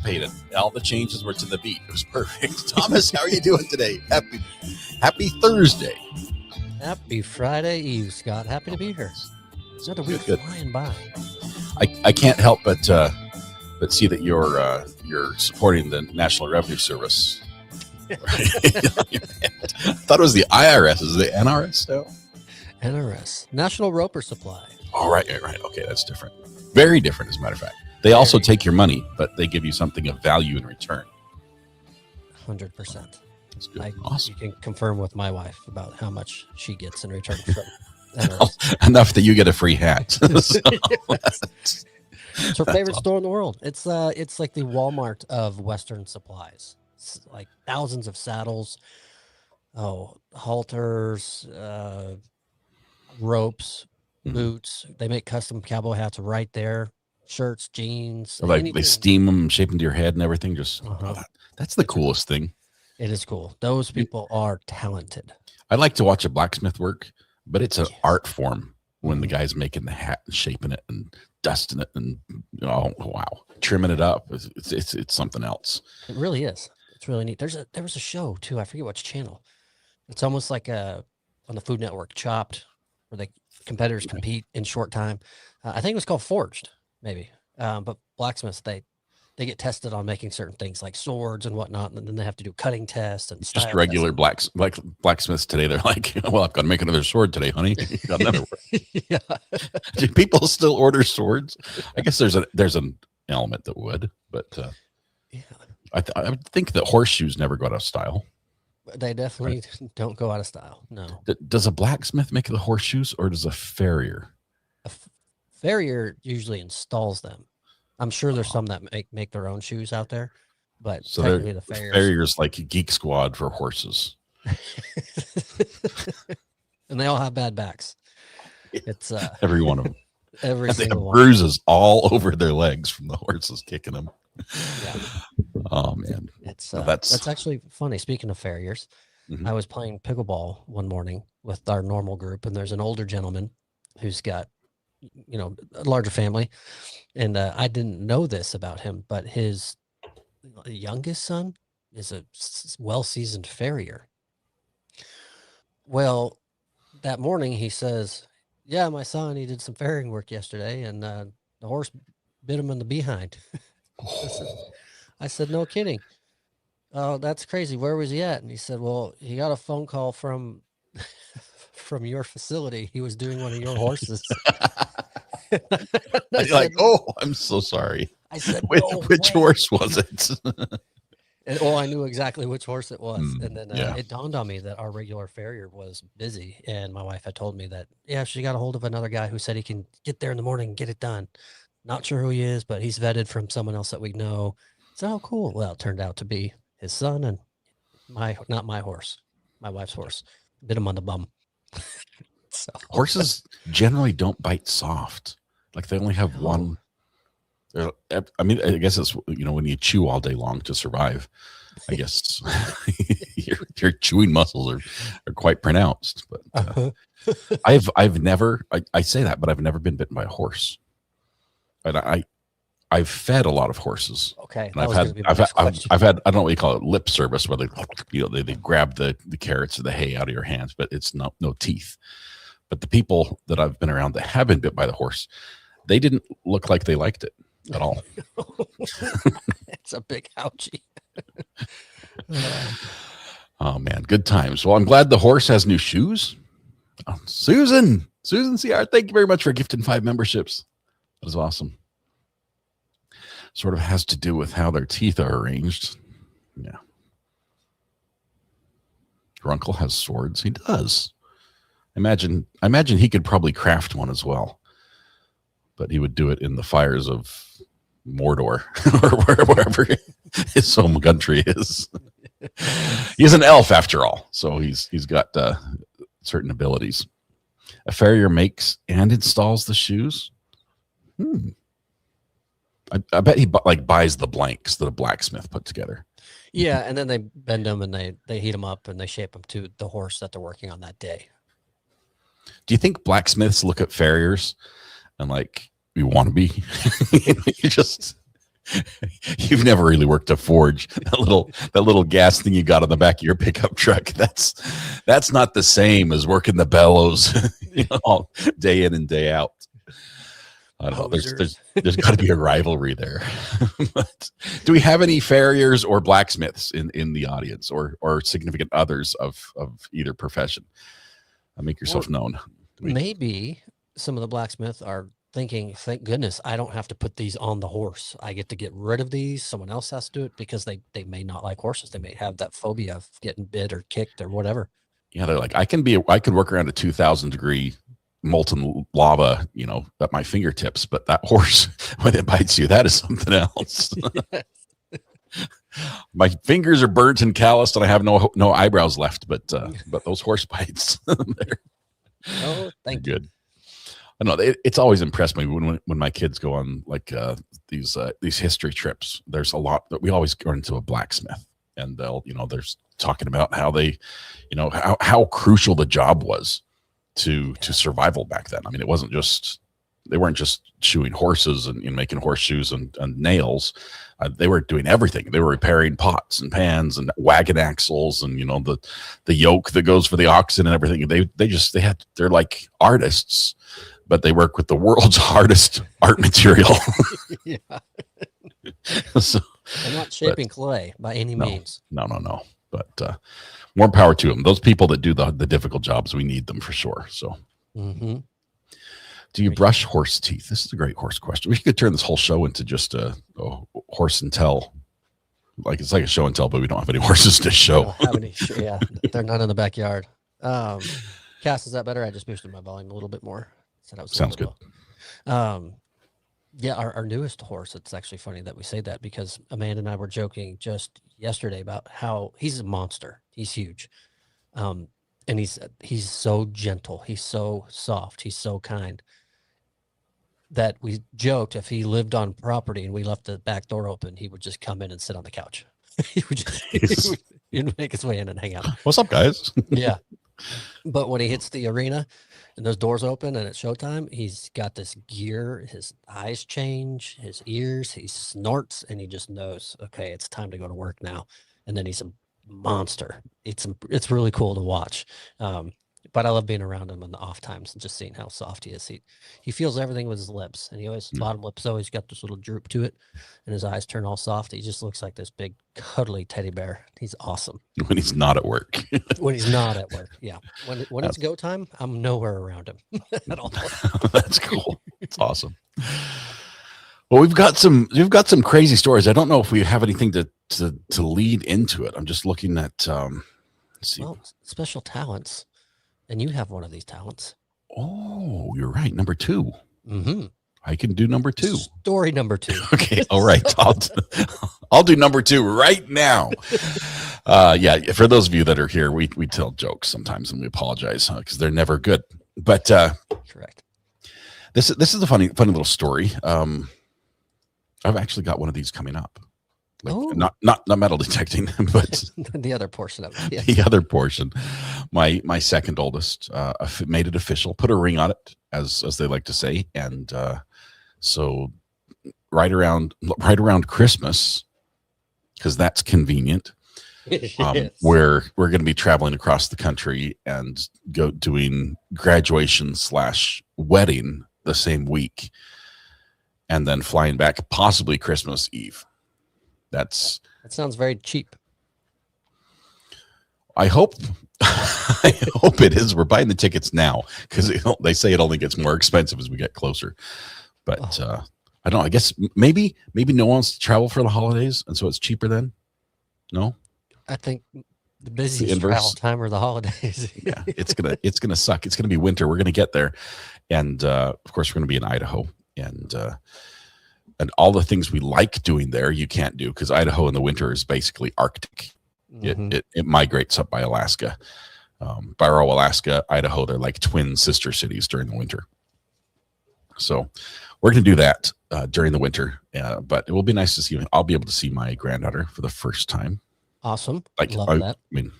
anticipated. All the changes were to the beat. It was perfect. Thomas, how are you doing today? Happy Thursday. Happy Friday Eve, Scott. Happy to be here. Another week Good. flying by. I can't help but see that you're supporting the National Revenue Service. I thought it was the IRS. Is it the NRS now? NRS, National Roper Supply. Oh, right. Okay, that's different. Very different, as a matter of fact. They also take your money, but they give you something of value in return. 100%. That's good. Awesome. You can confirm with my wife about how much she gets in return from NRS. Enough that you get a free hat. It's her favorite store in the world. It's like the Walmart of Western supplies. It's like thousands of saddles, halters, ropes, boots. They make custom cowboy hats right there. Shirts, jeans. Like they steam them, shape them to your head and everything. That's the coolest thing. It is cool. Those people are talented. I like to watch a blacksmith work, but it's an art form when the guy's making the hat and shaping it and dusting it and trimming it up. It's something else. It really is. It's really neat. There was a show too. I forget which channel. It's almost like on the Food Network, Chopped, where the competitors compete in short time. I think it was called Forged, maybe. But blacksmiths, they get tested on making certain things like swords and whatnot, and then they have to do cutting tests and just regular blacksmiths today. They're like, well, I've got to make another sword today, honey. Got another one. Yeah. Do people still order swords? I guess there's an element that would, but yeah. I would think that horseshoes never go out of style. They definitely don't go out of style. No. Does a blacksmith make the horseshoes, or does a farrier? A farrier usually installs them. I'm sure there's some that make their own shoes out there, but so technically the farrier's like a Geek Squad for horses. And they all have bad backs. It's every one of them. Every and single they have one. Bruises all over their legs from the horses kicking them. Yeah. Oh man, that's actually funny. Speaking of farriers, I was playing pickleball one morning with our normal group, and there's an older gentleman who's got a larger family, and I didn't know this about him, but his youngest son is a well-seasoned farrier. Well, that morning he says, yeah, my son, he did some farrieing work yesterday, and the horse bit him in the behind. I said, no kidding. Oh, that's crazy. Where was he at? And he said, well, he got a phone call from your facility. He was doing one of your horses. I'm so sorry. I said, which horse was it? And I knew exactly which horse it was. And then it dawned on me that our regular farrier was busy. And my wife had told me that, she got a hold of another guy who said he can get there in the morning and get it done. Not sure who he is, but he's vetted from someone else that we know. So, oh, cool. Well, it turned out to be his son, and not my horse, my wife's horse. Bit him on the bum. So. Horses generally don't bite soft. Like they only have one. I mean, I guess it's, when you chew all day long to survive, I guess your chewing muscles are quite pronounced. But I've never, I say that, but I've never been bitten by a horse. And I've fed a lot of horses. Okay. And I've had, I don't know what you call it, lip service, where they grab the carrots or the hay out of your hands, but it's no teeth. But the people that I've been around that have been bit by the horse, they didn't look like they liked it at all. It's a big ouchie. Oh man, good times. Well, I'm glad the horse has new shoes. Oh, Susan CR, thank you very much for gifting 5 memberships. That was awesome. Sort of has to do with how their teeth are arranged. Yeah. Your uncle has swords. He does. I imagine he could probably craft one as well, but he would do it in the fires of Mordor or wherever his home country is. He's an elf after all, so he's got certain abilities. A farrier makes and installs the shoes. I bet he buys the blanks that a blacksmith put together. Yeah, and then they bend them and they heat them up and they shape them to the horse that they're working on that day. Do you think blacksmiths look at farriers and like, we want to be? You've never really worked a forge. That little gas thing you got on the back of your pickup truck. That's not the same as working the bellows, all day in and day out. I don't know. There's got to be a rivalry there. But do we have any farriers or blacksmiths in the audience, or significant others of either profession? Make yourself known. Maybe some of the blacksmiths are thinking, thank goodness I don't have to put these on the horse. I get to get rid of these. Someone else has to do it, because they may not like horses. They may have that phobia of getting bit or kicked or whatever. Yeah, they're like, I could work around a 2,000 degree molten lava, at my fingertips, but that horse, when it bites you, that is something else. My fingers are burnt and calloused, and I have no eyebrows left, but those horse bites, thank you. Good. I know it's always impressed me when my kids go on like these history trips. There's a lot that we always go into a blacksmith, and they'll they're talking about how they, how crucial the job was to survival back then. I mean, they weren't just shoeing horses and making horseshoes and nails. They were doing everything. They were repairing pots and pans and wagon axles and the yoke that goes for the oxen and everything. They're like artists, but they work with the world's hardest art material. Yeah. So, they're not shaping clay by any means. No. But more power to them. Those people that do the difficult jobs, we need them for sure. So, do you brush horse teeth? This is a great horse question. We could turn this whole show into just a horse and tell. Like it's like a show and tell, but we don't have any horses to show. Yeah, they're not in the backyard. Cass, is that better? I just boosted my volume a little bit more. Sounds good. Yeah, our newest horse. It's actually funny that we say that, because Amanda and I were joking just yesterday about how he's a monster. He's huge, and he's so gentle. He's so soft. He's so kind, that we joked if he lived on property and we left the back door open, he would just come in and sit on the couch. he would make his way in and hang out. What's up, guys? Yeah. But when he hits the arena and those doors open and it's showtime, he's got this gear, his eyes change, his ears, he snorts, and he just knows, okay, it's time to go to work now. And then he's a monster. It's really cool to watch. But I love being around him in the off times and just seeing how soft he is. He feels everything with his lips, and bottom lip's always got this little droop to it, and his eyes turn all soft. He just looks like this big cuddly teddy bear. He's awesome. When he's not at work. When he's not at work, yeah. When it's go time, I'm nowhere around him at all. That's cool. It's awesome. Well, we've got some crazy stories. I don't know if we have anything to lead into it. I'm just looking at let's see. Well, special talents. And you have one of these talents. Oh, you're right. Number 2. Mm-hmm. I can do number 2. Story number 2. Okay. All right. I'll do number 2 right now. Yeah. For those of you that are here, we tell jokes sometimes, and we apologize because they're never good. But correct. This is a funny little story. I've actually got one of these coming up. Like, not metal detecting, but the other portion of it. Yeah. The other portion. My second oldest made it official, put a ring on it, as they like to say, and so right around Christmas, because that's convenient. Yes. We're going to be traveling across the country and go doing graduation / wedding the same week, and then flying back possibly Christmas Eve. That sounds very cheap. I hope it is. We're buying the tickets now because they say it only gets more expensive as we get closer. But I don't know. I guess maybe no one wants to travel for the holidays, and so it's cheaper then. No, I think the busiest travel time are the holidays. Yeah, it's gonna suck. It's gonna be winter. We're gonna get there, and of course we're gonna be in Idaho, and all the things we like doing there, you can't do because Idaho in the winter is basically Arctic. Mm-hmm. It migrates up by Alaska, Barrow, Alaska, Idaho. They're like twin sister cities during the winter. So we're going to do that during the winter, but it will be nice to see. I'll be able to see my granddaughter for the first time. Awesome. Love that. I mean,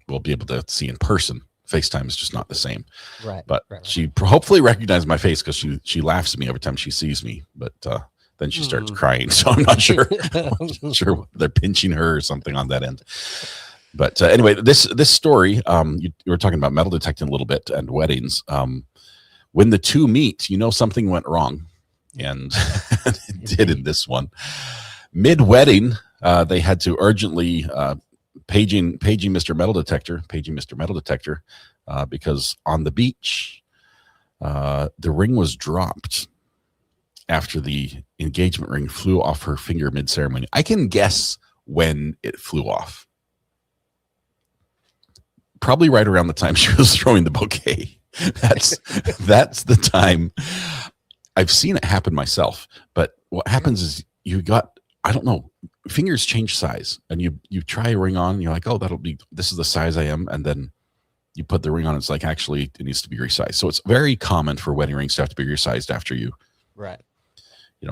we'll be able to see in person. FaceTime is just not the same. Right. But she hopefully recognized my face because she laughs at me every time she sees me. But Then she starts crying. So I'm not sure. Sure they're pinching her or something on that end. But anyway, this story, you were talking about metal detecting a little bit and weddings. When the two meet, something went wrong, and it did in this one. Mid-wedding, they had to urgently paging Mr. Metal Detector, because on the beach, the ring was dropped after the engagement ring flew off her finger mid-ceremony. I can guess when it flew off. Probably right around the time she was throwing the bouquet. That's the time. I've seen it happen myself, but what happens is I don't know, fingers change size, and you try a ring on and you're like, oh, this is the size I am. And then you put the ring on. It's like, actually it needs to be resized. So it's very common for wedding rings to have to be resized after you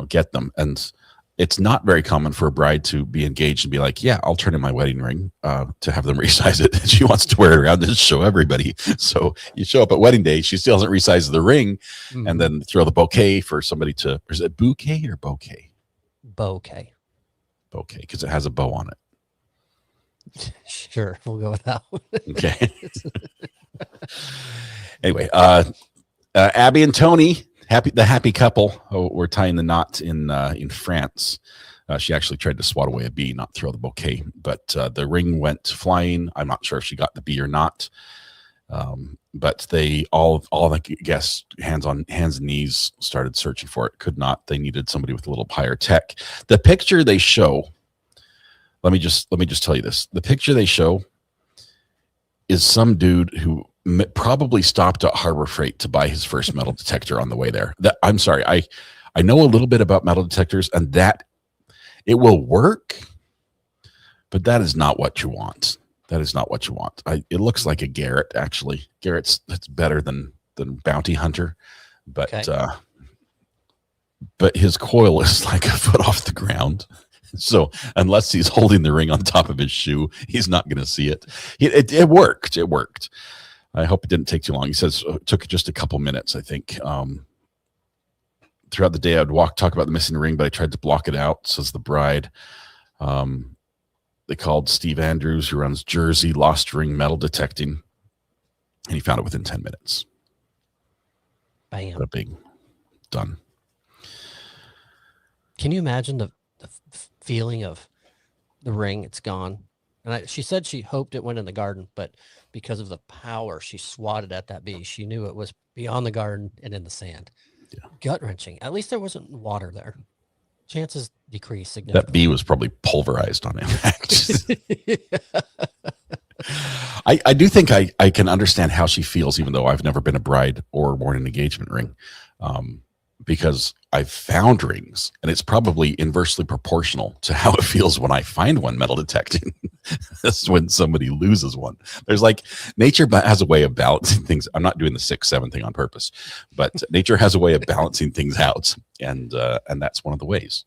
get them. And it's not very common for a bride to be engaged and be like, yeah, I'll turn in my wedding ring to have them resize it. She wants to wear it around and show everybody. So you show up at wedding day, she still hasn't resized the ring, and then throw the bouquet for somebody to, is it bouquet or bouquet? Bouquet, because it has a bow on it. Sure, we'll go with that one. Okay. Anyway, Abby and Tony, the happy couple, were tying the knot in France. She actually tried to swat away a bee, not throw the bouquet, but the ring went flying. I'm not sure if she got the bee or not. But they all the guests, hands and knees, started searching for it. Could not. They needed somebody with a little higher tech. The picture they show, let me just tell you this. The picture they show is some dude who probably stopped at Harbor Freight to buy his first metal detector on the way there. I'm sorry. I know a little bit about metal detectors, and that it will work, but that is not what you want. That is not what you want. It looks like a Garrett, actually. Garrett's that's better than Bounty Hunter, but okay. But his coil is like a foot off the ground. So unless he's holding the ring on top of his shoe, he's not going to see it. It worked. It worked. I hope it didn't take too long. He says it took just a couple minutes, I think. Throughout the day, I'd talk about the missing ring, but I tried to block it out, says the bride. They called Steve Andrews, who runs Jersey Lost Ring Metal Detecting, and he found it within 10 minutes. Bam. What a big done. Can you imagine the feeling of the ring? It's gone. And she said she hoped it went in the garden, but because of the power she swatted at that bee, she knew it was beyond the garden and in the sand. Yeah. Gut-wrenching. At least there wasn't water there. Chances decrease significantly. That bee was probably pulverized on impact. I do think I can understand how she feels, even though I've never been a bride or worn an engagement ring, because I've found rings, and it's probably inversely proportional to how it feels when I find one metal detecting. That's when somebody loses one. There's like, nature has a way of balancing things. I'm not doing the 6-7 thing on purpose, but nature has a way of balancing things out, and that's one of the ways.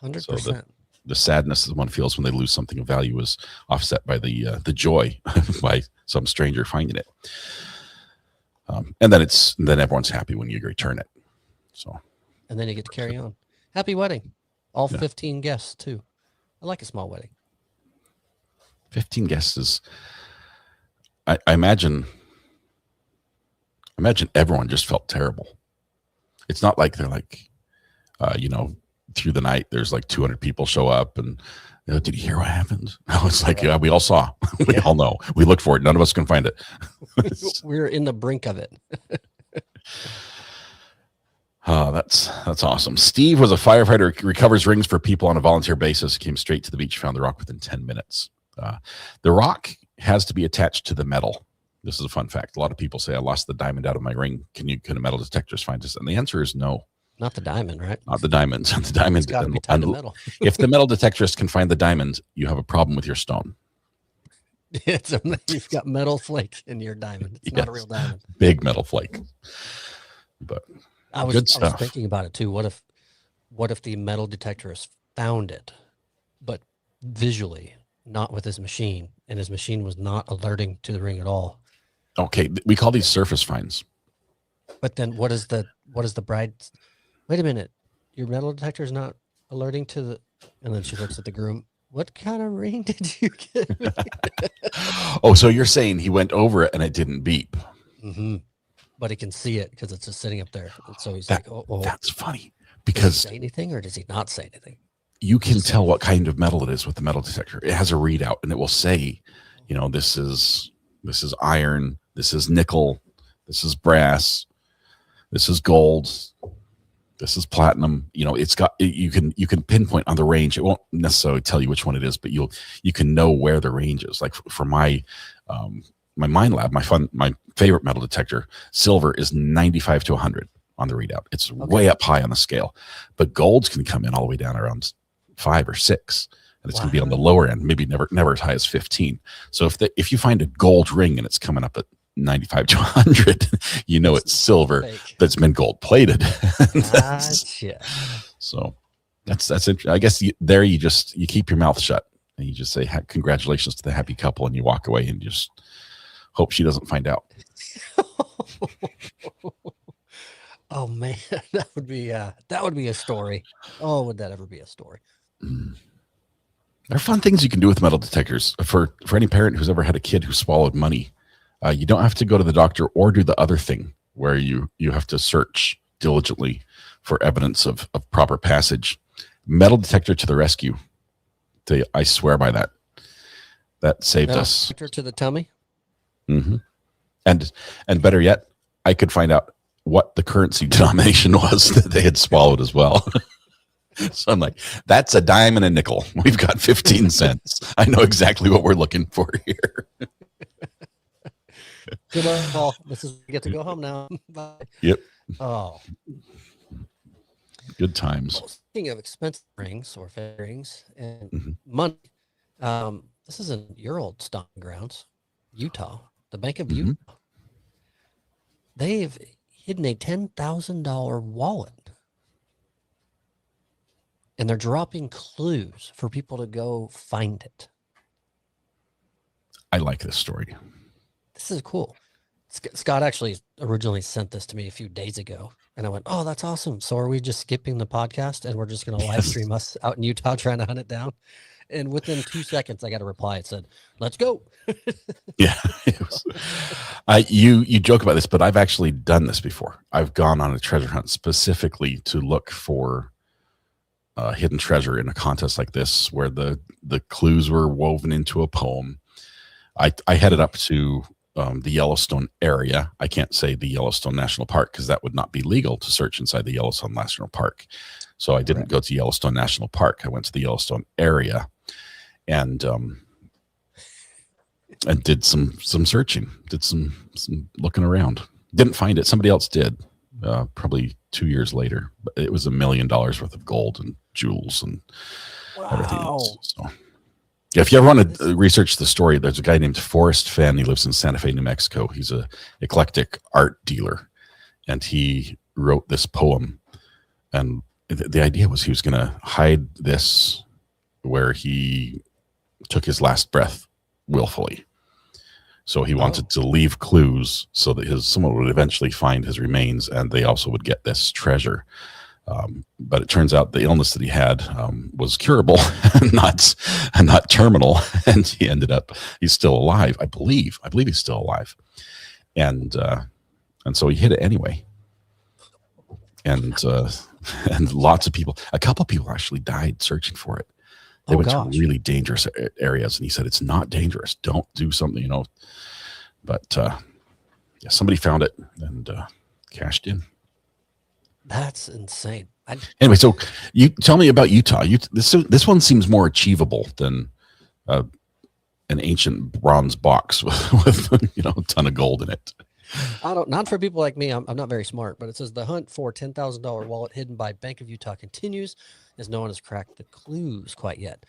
100%. So the sadness that one feels when they lose something of value is offset by the joy by some stranger finding it. And then everyone's happy when you return it. So. And then you get to carry on. Happy wedding. All 15 guests too. I like a small wedding. 15 guests is, I imagine everyone just felt terrible. It's not like they're like, through the night, there's like 200 people show up and, did you hear what happened? No, it's like, yeah, we all saw. We all know. We looked for it. None of us can find it. We're in the brink of it. Oh, that's awesome. Steve was a firefighter, recovers rings for people on a volunteer basis, came straight to the beach, found the rock within 10 minutes. The rock has to be attached to the metal. This is a fun fact. A lot of people say, I lost the diamond out of my ring. Can a metal detectors find this? And the answer is no. Not the diamond, right? Not the diamond. The diamond. It's gotta be tied to metal. If the metal detectorist can find the diamond, you have a problem with your stone. You've got metal flake in your diamond. It's not a real diamond. Big metal flake. But I was thinking about it too. What if the metal detectorist found it, but visually, not with his machine, and his machine was not alerting to the ring at all? Okay, we call these surface finds. But then what is the bride? Wait a minute. your metal detector is not alerting to the, and then she looks at the groom. What kind of ring did you get me? Oh, so you're saying he went over it and it didn't beep? Mm-hmm. But he can see it because it's just sitting up there. And so he's like, oh, that's funny because does he say anything or does he not say anything? You can tell what kind of metal it is with the metal detector. It has a readout and it will say, you know, this is iron, this is nickel, this is brass, this is gold, this is platinum. You know, it's got, you can pinpoint on the range. It won't necessarily tell you which one it is, but you can know where the range is. Like for my my Minelab, my favorite metal detector, silver is 95 to 100 on the readout. It's way up high on the scale, but golds can come in all the way down around 5 or 6, and it's going to be on the lower end, maybe never as high as 15. So if you find a gold ring and it's coming up at 95 to 100, you know it's silver that's been gold plated. Gotcha. So that's it. I guess you keep your mouth shut and you just say congratulations to the happy couple, and you walk away and just hope she doesn't find out. Oh man, that would be a story. Oh, would that ever be a story? There are fun things you can do with metal detectors. For any parent who's ever had a kid who swallowed money, you don't have to go to the doctor or do the other thing where you have to search diligently for evidence of proper passage. Metal detector to the rescue. I swear by that. That saved us. Detector to the tummy. Mm-hmm. And better yet, I could find out what the currency denomination was that they had swallowed as well. So I'm like, that's a dime and a nickel. We've got 15 cents. I know exactly what we're looking for here. Good ball. This is we get to go home now. Bye. Yep. Oh, good times. Well, speaking of expensive rings or rings and money, this is in your old stomping grounds, Utah, the Bank of Utah. They've hidden a $10,000 wallet. And they're dropping clues for people to go find it. I like this story. This is cool. Scott actually originally sent this to me a few days ago. And I went, oh, that's awesome. So are we just skipping the podcast and we're just going to live stream us out in Utah trying to hunt it down? And within 2 seconds, I got a reply. It said, let's go. Yeah. You joke about this, but I've actually done this before. I've gone on a treasure hunt specifically to look for hidden treasure in a contest like this, where the clues were woven into a poem. I headed up to the Yellowstone area. I can't say the Yellowstone National Park because that would not be legal to search inside the Yellowstone National Park. So I didn't go to Yellowstone National Park. I went to the Yellowstone area and did some searching, did some looking around. Didn't find it. Somebody else did. Probably 2 years later, but it was $1 million worth of gold and jewels and everything else. So, yeah, if you ever want to research the story, there's a guy named Forrest Fenn. He lives in Santa Fe, New Mexico. He's a eclectic art dealer, and he wrote this poem. And the idea was he was going to hide this where he took his last breath willfully. So he wanted to leave clues so that someone would eventually find his remains, and they also would get this treasure. But it turns out the illness that he had was curable, not terminal, and he's still alive. I believe he's still alive, and so he hid it anyway. And lots of people, a couple of people actually died searching for it. They went to really dangerous areas, and he said, it's not dangerous. Don't do something, But somebody found it and cashed in. That's insane. Anyway, so you tell me about Utah. This one seems more achievable than an ancient bronze box with a ton of gold in it. Not for people like me. I'm not very smart, but it says the hunt for $10,000 wallet hidden by Bank of Utah continues, as no one has cracked the clues quite yet.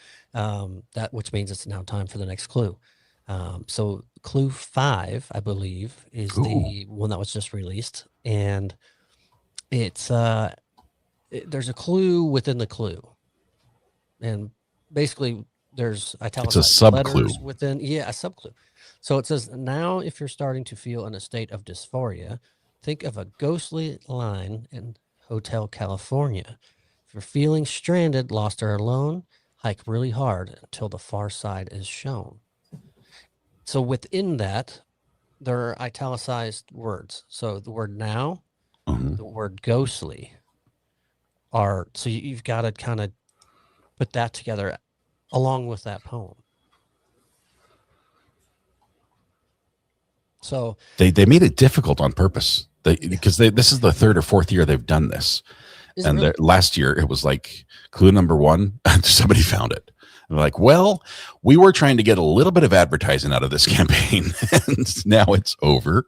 Which means it's now time for the next clue. So clue 5, I believe, is the one that was just released, and it's there's a clue within the clue, and basically there's italicized it's a sub clue within a sub clue. So it says, now if you're starting to feel in a state of dysphoria, think of a ghostly line in Hotel California. If you're feeling stranded, lost, or alone, hike really hard until the far side is shown. So within that, there are italicized words. So the word now, the word ghostly are, so you've got to kind of put that together along with that poem. So they made it difficult on purpose. Because this is the third or fourth year they've done this. And really? Last year it was like clue number 1, somebody found it. And they're like, well, we were trying to get a little bit of advertising out of this campaign, and now it's over.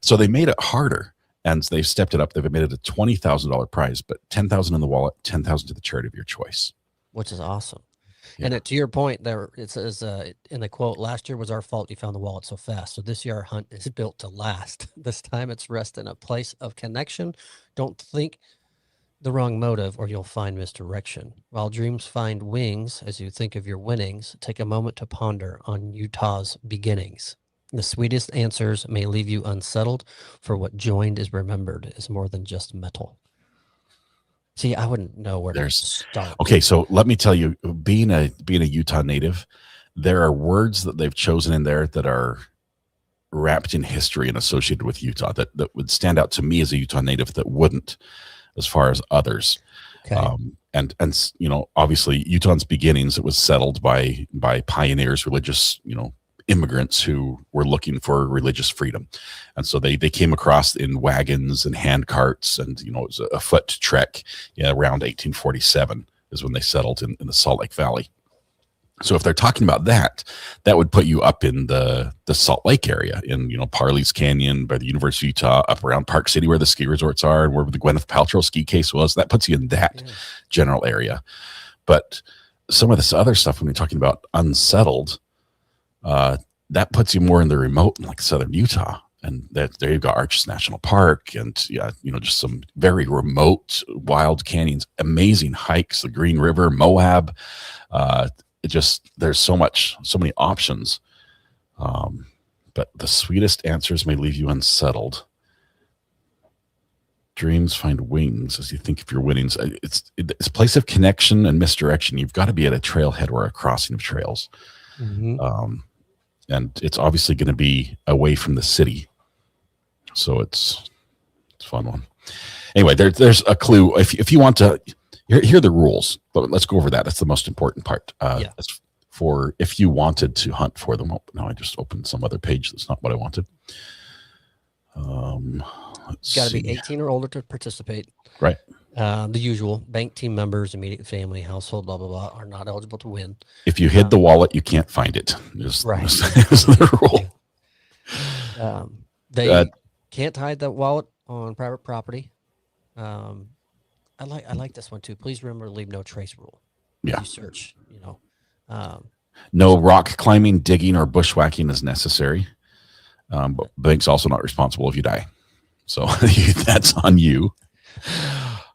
So they made it harder, and they've stepped it up. They've made it a $20,000 prize, but $10,000 in the wallet, $10,000 to the charity of your choice, which is awesome. Yeah. And to your point, there it says in the quote, "Last year was our fault. You found the wallet so fast. So this year our hunt is built to last. This time it's rest in a place of connection. Don't think the wrong motive, or you'll find misdirection. While dreams find wings, as you think of your winnings, take a moment to ponder on Utah's beginnings. The sweetest answers may leave you unsettled, for what joined is remembered is more than just metal." See, I wouldn't know where to start. Okay, so let me tell you, being a Utah native, there are words that they've chosen in there that are wrapped in history and associated with Utah that would stand out to me as a Utah native that wouldn't, as far as others. Okay. And you know, obviously Utah's beginnings, it was settled by pioneers, religious, you know, immigrants who were looking for religious freedom. And so they came across in wagons and hand carts, and, you know, it was a foot trek. Yeah, around 1847 is when they settled in the Salt Lake Valley. So if they're talking about that would put you up in the Salt Lake area, in, you know, Parley's Canyon, by the University of Utah, up around Park City where the ski resorts are, and where the Gwyneth Paltrow ski case was. That puts you in that general area. But some of this other stuff, when you're talking about unsettled, that puts you more in the remote, like southern Utah. And there you've got Arches National Park, and yeah, you know, just some very remote wild canyons, amazing hikes, the Green River, Moab. There's so many options. But the sweetest answers may leave you unsettled. Dreams find wings as you think of your winnings. It's a place of connection and misdirection. You've got to be at a trailhead or a crossing of trails. And it's obviously going to be away from the city. So it's a fun one. Anyway, there's a clue. If you want to, here are the rules. But let's go over that. That's the most important part. That's for if you wanted to hunt for them. Oh, no, I just opened some other page. That's not what I wanted. It's got to be 18 or older to participate. Right. The usual bank team members, immediate family, household, blah, blah, blah, are not eligible to win. If you hid the wallet, you can't find it. Right. That's the rule. They can't hide the wallet on private property. I like this one too. Please remember to leave no trace rule. Yeah. You search, you know. No rock climbing, digging, or bushwhacking is necessary. But the bank's also not responsible if you die. So that's on you.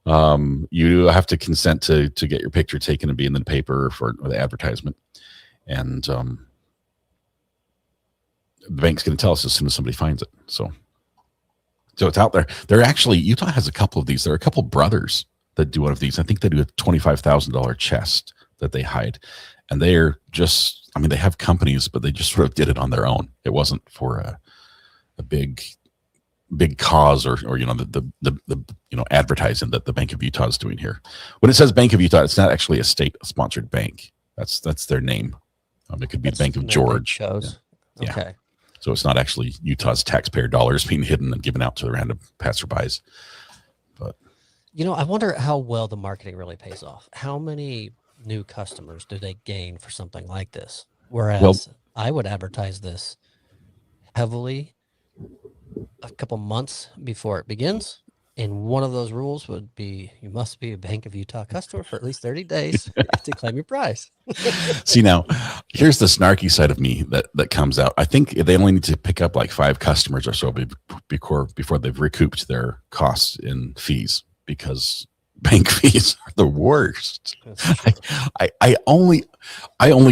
You have to consent to get your picture taken and be in the paper for the advertisement. And the bank's going to tell us as soon as somebody finds it. So it's out there. Utah has a couple of these. There are a couple brothers that do one of these. I think they do a $25,000 chest that they hide. And they are just, I mean, they have companies, but they just sort of did it on their own. It wasn't for a big cause or you know, the you know, advertising that the Bank of Utah is doing here. When it says Bank of Utah, it's not actually a state sponsored bank. That's their name. It could be the Bank of George. Yeah. Okay. So it's not actually Utah's taxpayer dollars being hidden and given out to the random passerbys. But you know, I wonder how well the marketing really pays off. How many new customers do they gain for something like this? Whereas I would advertise this heavily a couple months before it begins. And one of those rules would be you must be a Bank of Utah customer for at least 30 days to claim your prize. See, now, here's the snarky side of me that comes out. I think they only need to pick up like 5 customers or so before they've recouped their costs in fees, because bank fees are the worst. I only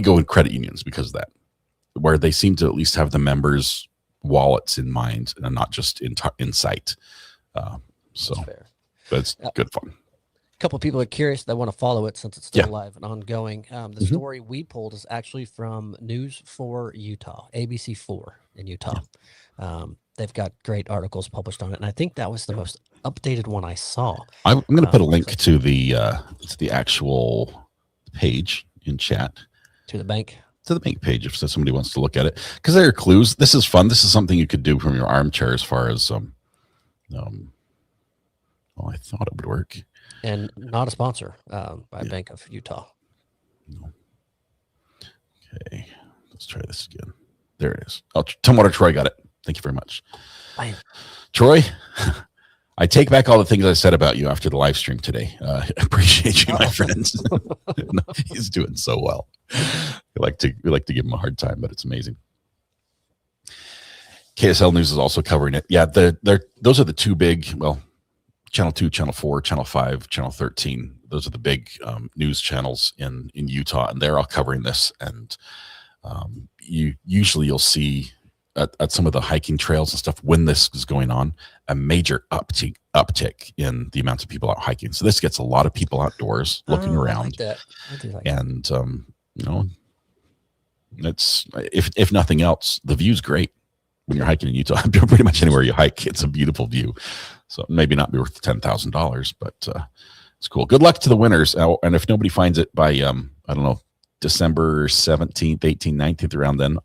go in credit unions because of that, where they seem to at least have the members' wallets in mind and not just in sight. So but it's good fun. couple of people are curious that want to follow it since it's still live and ongoing. The story we pulled is actually from News 4 Utah, ABC 4 in Utah. They've got great articles published on it, and I think that was the most updated one I saw. I'm going to put a link to the actual page in chat. To the bank page if somebody wants to look at it, because there are clues. This is fun. This is something you could do from your armchair as far as well, I thought it would work. And not a sponsor by Bank of Utah. No. Okay, let's try this again. There it is. Oh, Tumwater Troy got it. Thank you very much. Bye. Troy, I take back all the things I said about you after the live stream today. Appreciate you, my friends. No, he's doing so well. We like to give him a hard time, but it's amazing. KSL News is also covering it. Yeah, those are the two big, well, Channel 2, Channel 4, Channel 5, Channel 13. Those are the big news channels in Utah, and they're all covering this. And you'll see at some of the hiking trails and stuff, when this is going on, a major uptick in the amount of people out hiking. So this gets a lot of people outdoors looking around. I like that. I do like and it's if nothing else, the view's great when you're hiking in Utah. Pretty much anywhere you hike, it's a beautiful view. So maybe not be worth $10,000, but it's cool. Good luck to the winners. And if nobody finds it by I don't know, December 17th, 18th, 19th, around then,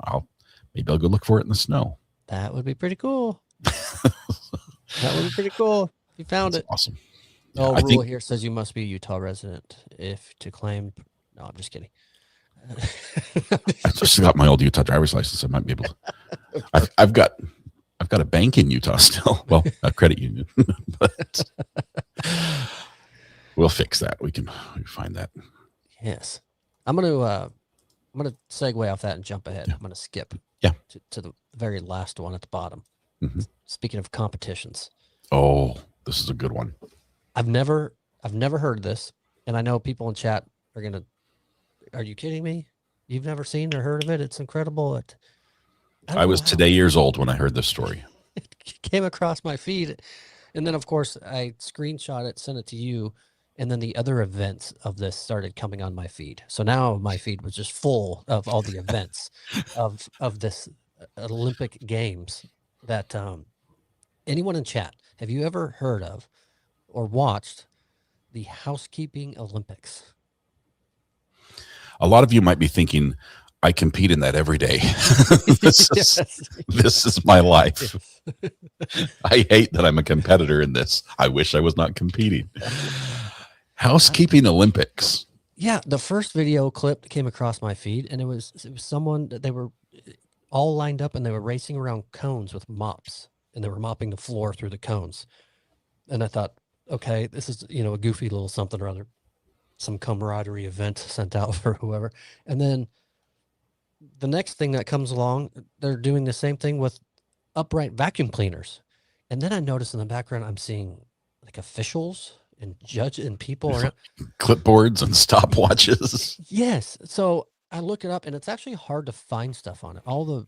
maybe I'll go look for it in the snow. That would be pretty cool. That would be pretty cool. You found it. Awesome. Oh, yeah, Rule here says you must be a Utah resident if to claim. No, I'm just kidding. I just got my old Utah driver's license. I might be able to. I've got a bank in Utah still. Well, a credit union, but we'll fix that. We can find that. Yes, I'm gonna segue off that and jump ahead. I'm gonna skip. Yeah. To the very last one at the bottom. Speaking of competitions. Oh, this is a good one. I've never heard this, and I know people in chat are gonna. Are you kidding me? You've never seen or heard of it? It's incredible. I was today years old when I heard this story. It came across my feed, and then of course I screenshot it, sent it to you, and then the other events of this started coming on my feed. So now my feed was just full of all the events of this Olympic Games that anyone in chat, have you ever heard of or watched the Housekeeping Olympics? A lot of you might be thinking, I compete in that every day. This is my life. I hate that I'm a competitor in this. I wish I was not competing. Housekeeping Olympics. Yeah, the first video clip came across my feed, and it was someone that they were all lined up and they were racing around cones with mops, and they were mopping the floor through the cones. And I thought, okay, this is a goofy little something or other, some camaraderie event sent out for whoever. And then the next thing that comes along, they're doing the same thing with upright vacuum cleaners. And then I noticed in the background, I'm seeing like officials and judge and people around. Clipboards and stopwatches. Yes. So I look it up, and it's actually hard to find stuff on it. All the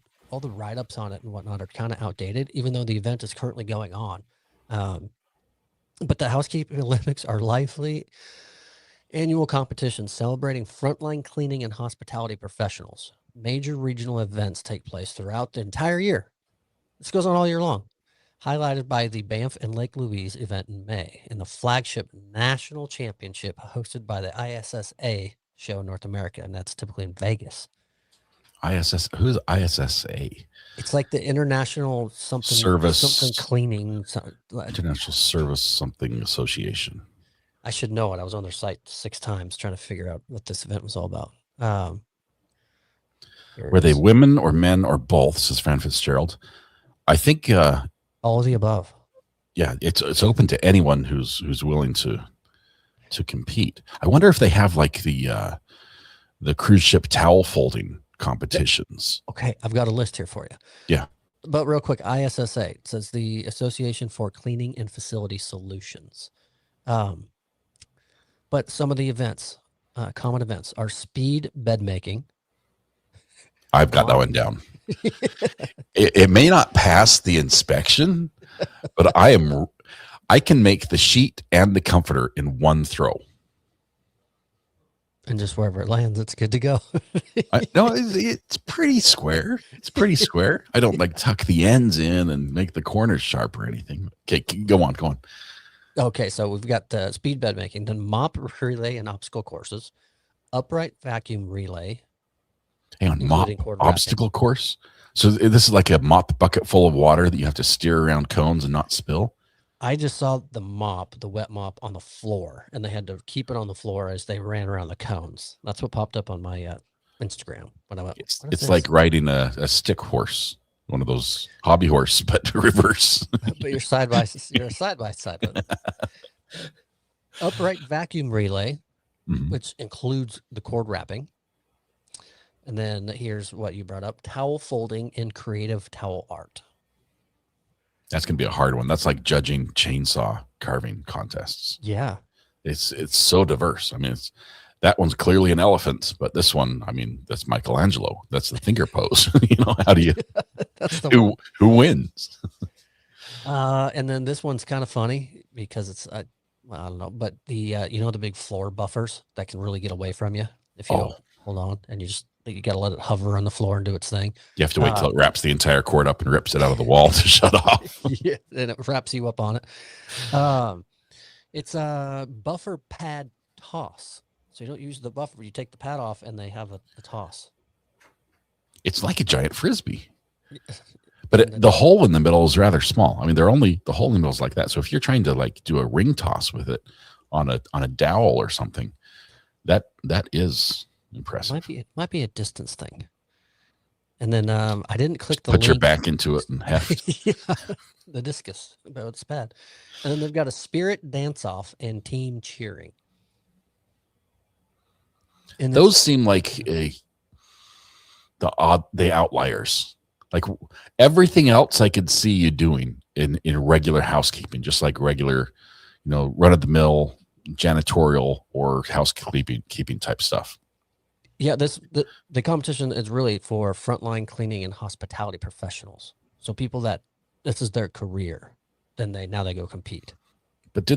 write-ups on it and whatnot are kind of outdated, even though the event is currently going on. But the Housekeeping Olympics are lively annual competitions celebrating frontline cleaning and hospitality professionals. Major regional events take place throughout the entire year. This goes on all year long, highlighted by the Banff and Lake Louise event in May and the flagship national championship hosted by the ISSA show in North America, and that's typically in Vegas. Who's ISSA? It's like the International something cleaning. International Service something Association. I should know it. I was on their site 6 times trying to figure out what this event was all about. Were they women or men or both, says Fran Fitzgerald. I think all of the above. Yeah, it's open to anyone who's willing to compete. I wonder if they have like the cruise ship towel folding competitions. Okay, I've got a list here for you. Yeah. But real quick, ISSA, it says the Association for Cleaning and Facility Solutions. But some of the events, common events, are speed bed making. I've got that one down. It may not pass the inspection, but I I can make the sheet and the comforter in one throw. And just wherever it lands, it's good to go. No, it's pretty square. It's pretty square. I don't like tuck the ends in and make the corners sharp or anything. Okay, go on. Okay, so we've got speed bed making, then mop relay and obstacle courses, upright vacuum relay. Hang on, mop obstacle course? So this is like a mop bucket full of water that you have to steer around cones and not spill? I just saw the wet mop on the floor, and they had to keep it on the floor as they ran around the cones. That's what popped up on my Instagram when I went. It's like riding a stick horse, one of those hobby horse, but reverse. But you're side by side. Upright vacuum relay, which includes the cord wrapping. And then here's what you brought up: towel folding and creative towel art. That's going to be a hard one. That's like judging chainsaw carving contests. Yeah. It's so diverse. I mean, that one's clearly an elephant, but this one, I mean, that's Michelangelo. That's the finger pose. How do you, that's the who wins? And then this one's kind of funny because it's, I don't know, but the, the big floor buffers that can really get away from you if you don't hold on, and you got to let it hover on the floor and do its thing. You have to wait till it wraps the entire cord up and rips it out of the wall to shut off. Yeah, and it wraps you up on it. It's a buffer pad toss. So you don't use the buffer. You take the pad off and they have a toss. It's like a giant Frisbee. But the hole in the middle is rather small. I mean, the hole in the middle is like that. So if you're trying to like do a ring toss with it on a dowel or something, that is impressive. It might be a distance thing. And then I didn't click the link. Put your back into it and heft. Yeah, the discus, but it's bad. And then they've got a spirit dance-off and team cheering. And those seem like the outliers. Like everything else I could see you doing in regular housekeeping, just like regular, run of the mill janitorial or housekeeping type stuff. Yeah, the competition is really for frontline cleaning and hospitality professionals. So people that this is their career, then they go compete. But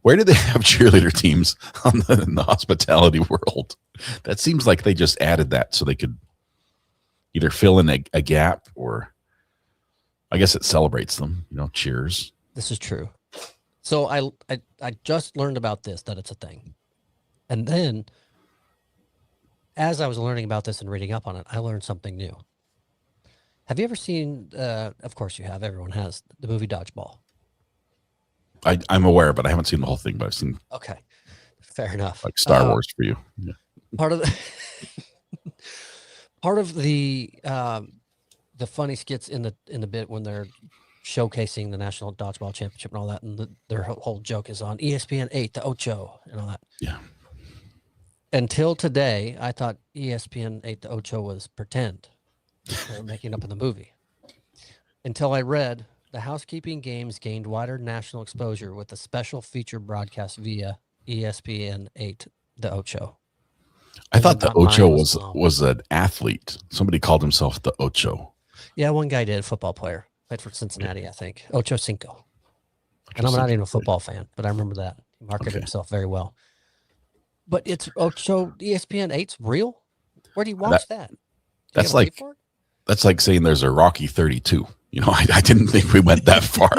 where do they have cheerleader teams in the hospitality world? That seems like they just added that so they could either fill in a gap, or I guess it celebrates them, cheers. This is true. So I just learned about this, that it's a thing. And then as I was learning about this and reading up on it, I learned something new. Have you ever seen, of course you have, everyone has, the movie Dodgeball? I'm aware, but I haven't seen the whole thing, but I've seen. Okay, fair enough. Like Star Wars for you. Yeah. Part of the funny skits in the bit when they're showcasing the National Dodgeball Championship and all that, and their whole joke is on ESPN 8, the Ocho, and all that. Yeah. Until today, I thought ESPN 8, the Ocho was pretend. They're making up in the movie. Until I read the housekeeping games gained wider national exposure with a special feature broadcast via ESPN 8, the Ocho. I thought the Ocho was an athlete. Somebody called himself the Ocho. Yeah, one guy did, a football player. Played for Cincinnati, I think. Ocho Cinco. And I'm not even a football fan, but I remember that. He marketed himself very well. But it's Ocho, ESPN 8's real? Where do you watch that? That's like saying there's a Rocky 32. I didn't think we went that far.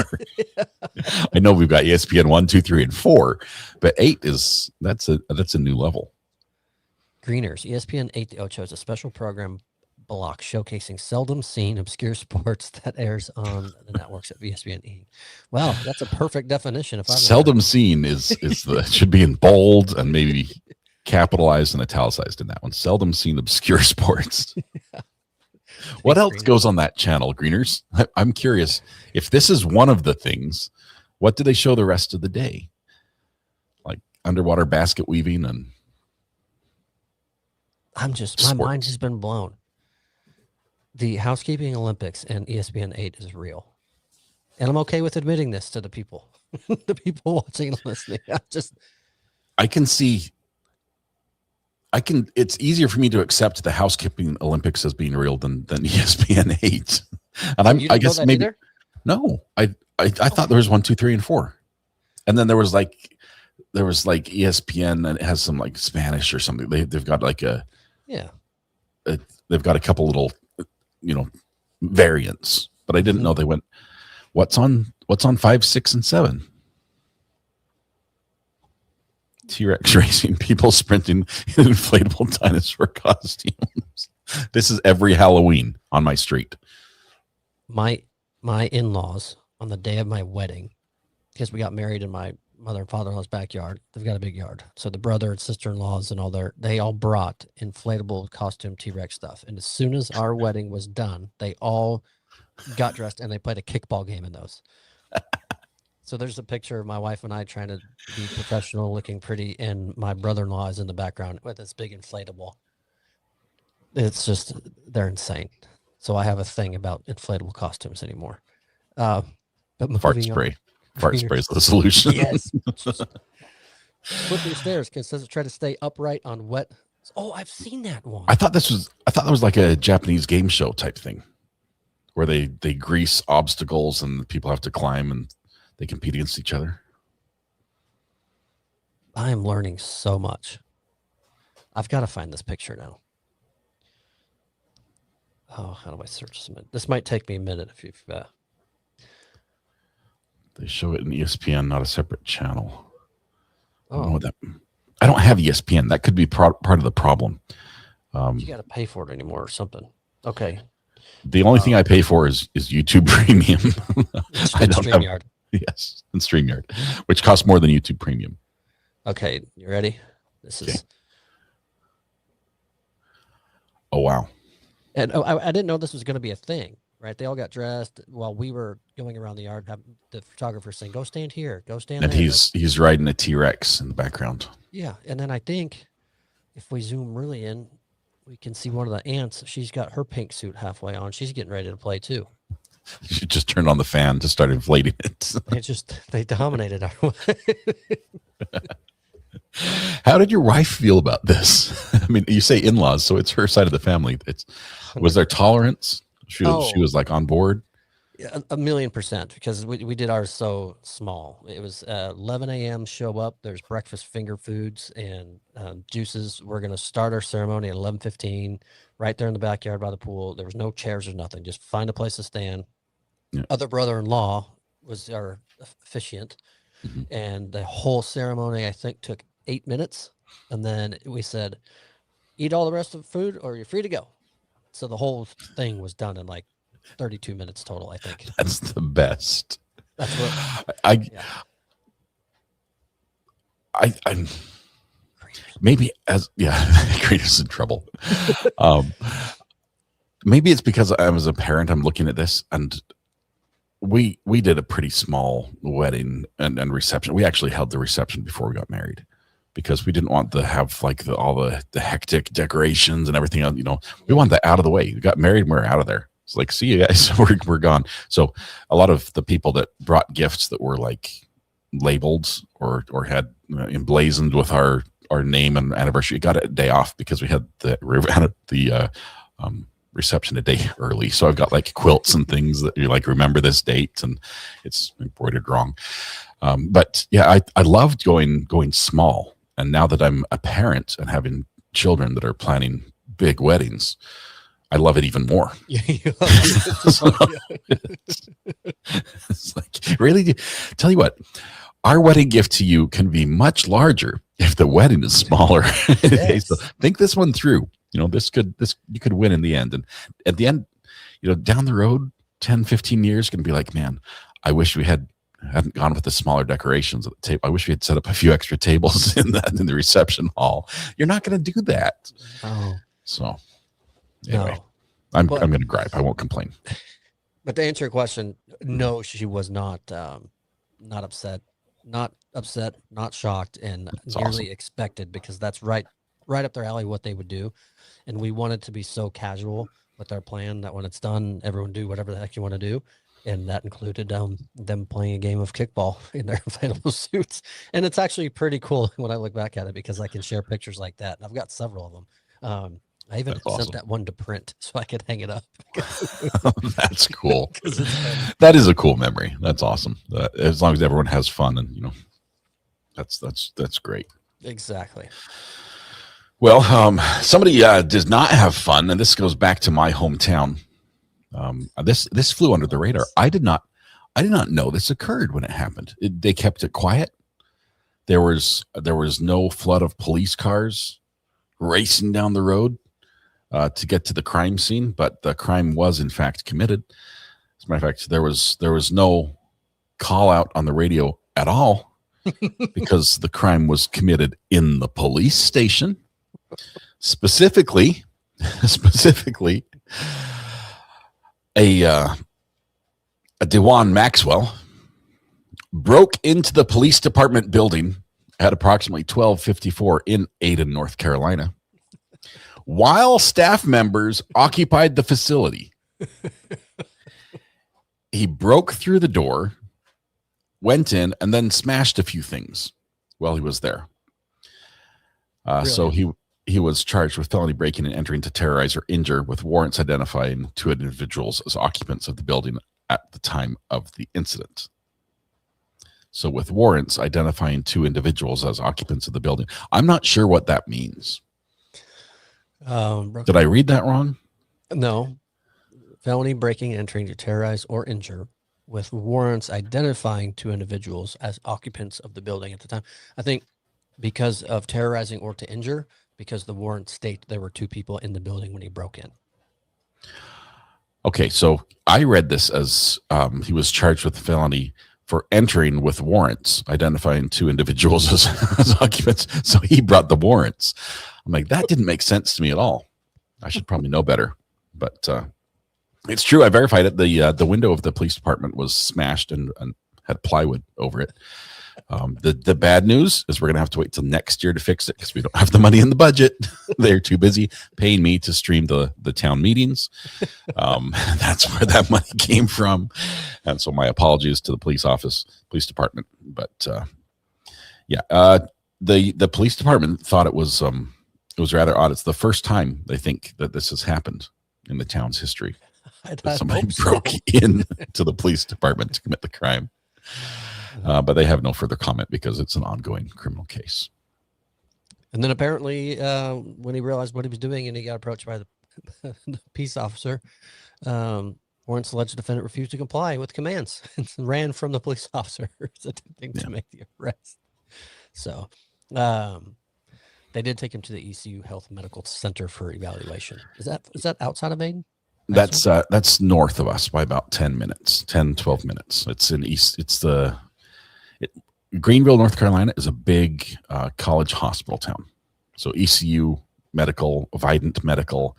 I know we've got ESPN 1, 2, 3, and 4, but 8 that's a new level. Greeners, ESPN 8 the Ocho is a special program block showcasing seldom seen obscure sports that airs on the networks of ESPN. Wow, that's a perfect definition. If seldom seen should be in bold and maybe capitalized and italicized in that one. Seldom seen obscure sports. Yeah. What else goes on that channel, Greeners? I'm curious. If this is one of the things, what do they show the rest of the day? Like underwater basket weaving and my mind has been blown. The housekeeping Olympics and ESPN 8 is real. And I'm okay with admitting this to the people, the people watching and listening. It's easier for me to accept the housekeeping Olympics as being real than ESPN 8. And I guess maybe, either? No, I thought there was 1, 2, 3, and 4. And then there was like ESPN, and it has some like Spanish or something. They've got like they've got a couple little, variants. But I didn't know they went. What's on 5, 6, and 7? T-Rex racing, people sprinting in inflatable dinosaur costumes. This is every Halloween on my street. My in-laws, on the day of my wedding, because we got married in my mother and father-in-law's backyard. They've got a big yard. So the brother and sister-in-laws and they all brought inflatable costume T-Rex stuff. And as soon as our wedding was done, they all got dressed and they played a kickball game in those. So there's a picture of my wife and I trying to be professional, looking pretty, and my brother-in-law is in the background with this big inflatable. It's just, they're insane. So I have a thing about inflatable costumes anymore. But fart spray. Fart spray is the solution. Yes. Slippery stairs can try to stay upright on wet. Oh, I've seen that one. I thought that was like a Japanese game show type thing, where they grease obstacles and people have to climb and they compete against each other. I am learning so much. I've got to find this picture now. Oh, how do I search this? This might take me a minute if you've. They show it in ESPN, not a separate channel. Oh, I don't have ESPN. That could be part of the problem. You got to pay for it anymore or something. Okay. The only thing I pay for is YouTube Premium. I don't StreamYard. Yes, and StreamYard, which costs more than YouTube Premium. Okay, you ready? This is. Oh wow! And I didn't know this was going to be a thing. Right? They all got dressed while we were going around the yard. The photographer saying, "Go stand here. Go stand." And there. he's riding a T-Rex in the background. Yeah, and then I think if we zoom really in, we can see one of the ants. She's got her pink suit halfway on. She's getting ready to play too. She just turned on the fan to start inflating it. They dominated our. How did your wife feel about this? I mean, you say in-laws, so it's her side of the family. Was there tolerance? She was like on board. Yeah, 1,000,000%, because we did ours so small. It was 11 a.m. show up. There's breakfast, finger foods, and juices. We're gonna start our ceremony at 11:15, right there in the backyard by the pool. There was no chairs or nothing. Just find a place to stand. Yeah. Other brother-in-law was our officiant, and the whole ceremony I think took 8 minutes, and then we said, "Eat all the rest of the food, or you're free to go." So the whole thing was done in like 32 minutes total, I think. That's the best. That's what I'm maybe Creator's in trouble. Maybe it's because I was a parent. I'm looking at this, and we did a pretty small wedding and reception. We actually held the reception before we got married, because we didn't want to have like all the hectic decorations and everything else. We wanted that out of the way. We got married and we were out of there. It's like, see you guys, we're gone. So a lot of the people that brought gifts that were like labeled or had emblazoned with our name and anniversary got a day off, because we had the reception a day early. So I've got like quilts and things that you like, remember this date, and it's embroidered wrong. But yeah, I loved going small. And now that I'm a parent and having children that are planning big weddings, I love it even more. It's like, really, tell you what, our wedding gift to you can be much larger if the wedding is smaller. Yes. So think this one through. You could win in the end. And at the end, down the road, 10, 15 years, going to be like, man, I wish we hadn't gone with the smaller decorations at the table. I wish we had set up a few extra tables in the reception hall. You're not going to do that. Oh, so anyway, no. I'm going to gripe. I won't complain. But to answer your question, no, she was not upset, not shocked, and that's nearly awesome. Expected, because that's right up their alley what they would do, and we wanted to be so casual with our plan that when it's done, everyone do whatever the heck you want to do. And that included them playing a game of kickball in their inflatable suits. And it's actually pretty cool when I look back at it, because I can share pictures like that. And I've got several of them. I even sent that one to print so I could hang it up. That's cool. That is a cool memory. That's awesome. As long as everyone has fun and, That's great. Exactly. Well, somebody does not have fun, and this goes back to my hometown. This flew under the radar. I did not know this occurred when it happened. They kept it quiet. There was no flood of police cars racing down the road to get to the crime scene, but the crime was in fact committed. As a matter of fact, there was no call out on the radio at all because the crime was committed in the police station. Specifically, a Dewan Maxwell broke into the police department building at approximately 12:54 in Ayden, North Carolina, while staff members occupied the facility. He broke through the door, went in, and then smashed a few things while he was there. Really? So he was charged with felony breaking and entering to terrorize or injure, with warrants identifying two individuals as occupants of the building at the time of the incident. So with warrants identifying two individuals as occupants of the building. I'm not sure what that means. Did I read that wrong? No. Felony breaking, entering to terrorize or injure, with warrants identifying two individuals as occupants of the building at the time. I think because of terrorizing or to injure, because the warrants state there were two people in the building when he broke in. Okay, so I read this as he was charged with felony for entering with warrants identifying two individuals as occupants. So he brought the warrants. I'm like, that didn't make sense to me at all. I should probably know better, but it's true. I verified it. The window of the police department was smashed and had plywood over it. The bad news is we're going to have to wait till next year to fix it because we don't have the money in the budget. They're too busy paying me to stream the town meetings. That's where that money came from. And so my apologies to the police department. But the police department thought it was rather odd. It's the first time they think that this has happened in the town's history. That somebody broke in to the police department to commit the crime. But they have no further comment because it's an ongoing criminal case. And then apparently when he realized what he was doing and he got approached by the peace officer, warrants alleged defendant refused to comply with commands and ran from the police officer attempting to make the arrest. So they did take him to the ECU Health Medical Center for evaluation. Is that outside of Ayden? That's north of us by about 12 minutes. It's in east. Greenville, North Carolina is a big college hospital town. So ECU Medical, Vidant Medical,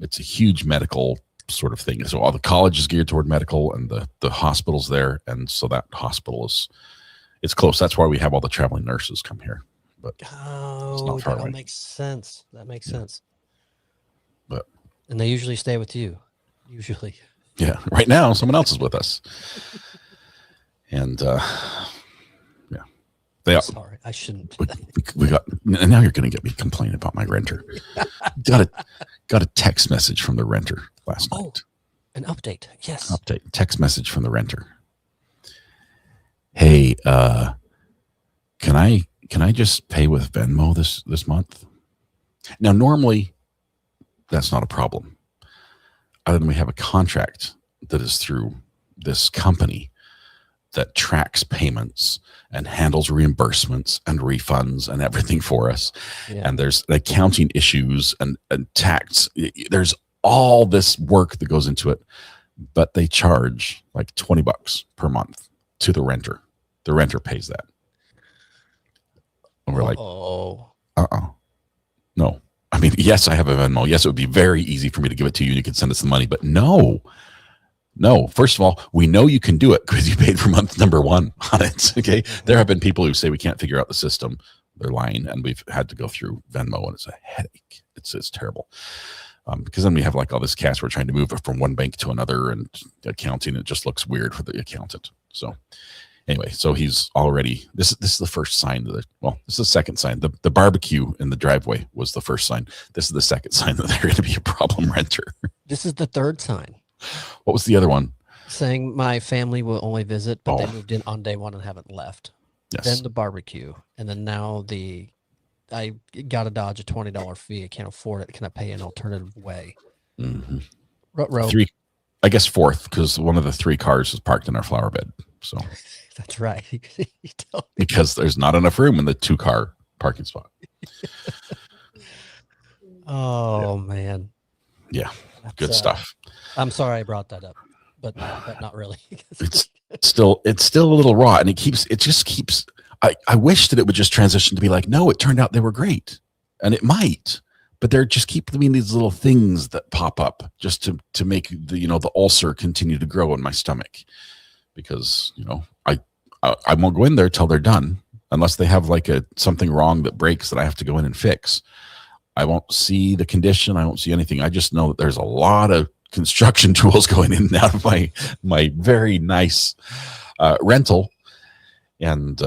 it's a huge medical sort of thing. So all the college is geared toward medical and the hospital's there. And so that hospital it's close. That's why we have all the traveling nurses come here. But that makes sense. That makes sense. But and they usually stay with you. Usually. Yeah. Right now, someone else is with us. And sorry, I shouldn't. We got, and now you're going to get me complaining about my renter. got a text message from the renter last night. An update. Yes. Text message from the renter. Hey, can I just pay with Venmo this month? Now, normally that's not a problem. Other than we have a contract that is through this company that tracks payments and handles reimbursements and refunds and everything for us. Yeah. And there's accounting issues and tax. There's all this work that goes into it, but they charge like $20 per month to the renter. The renter pays that. And we're like, no. I mean, yes, I have a Venmo. Yes, it would be very easy for me to give it to you and you could send us the money, but no. First of all, we know you can do it because you paid for month number 1 on it. Okay. There have been people who say we can't figure out the system. They're lying. And we've had to go through Venmo and it's a headache. It's terrible. Because then we have like all this cash. We're trying to move it from one bank to another and accounting. It just looks weird for the accountant. So anyway, so he's already, this is the first sign this is the second sign. The barbecue in the driveway was the first sign. This is the second sign that they're going to be a problem renter. This is the third sign. What was the other one? Saying my family will only visit, but they moved in on day 1 and haven't left. Yes. then the barbecue, and then now I got to dodge a $20 fee. I can't afford it. Can I pay an alternative way? Mm-hmm. Ruh-roh. 3, I guess 4th, because one of the 3 cars is parked in our flower bed. So that's right. Because there's not enough room in the 2-car parking spot. Oh man. Yeah. Good stuff. I'm sorry I brought that up, but not really. It's still a little raw, and it just keeps. I wish that it would just transition to be like, no, it turned out they were great, and it might, but there just keep being these little things that pop up just to make the ulcer continue to grow in my stomach, because I won't go in there till they're done unless they have like something wrong that breaks that I have to go in and fix. I won't see the condition. I won't see anything. I just know that there's a lot of construction tools going in and out of my very nice rental, and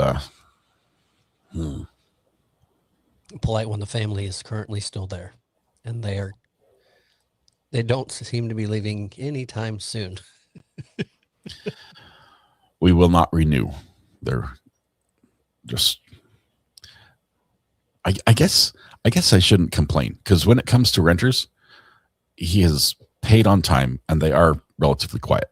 polite when the family is currently still there, and they don't seem to be leaving anytime soon. We will not renew. They're just. I guess I shouldn't complain, because when it comes to renters, he is paid on time and they are relatively quiet.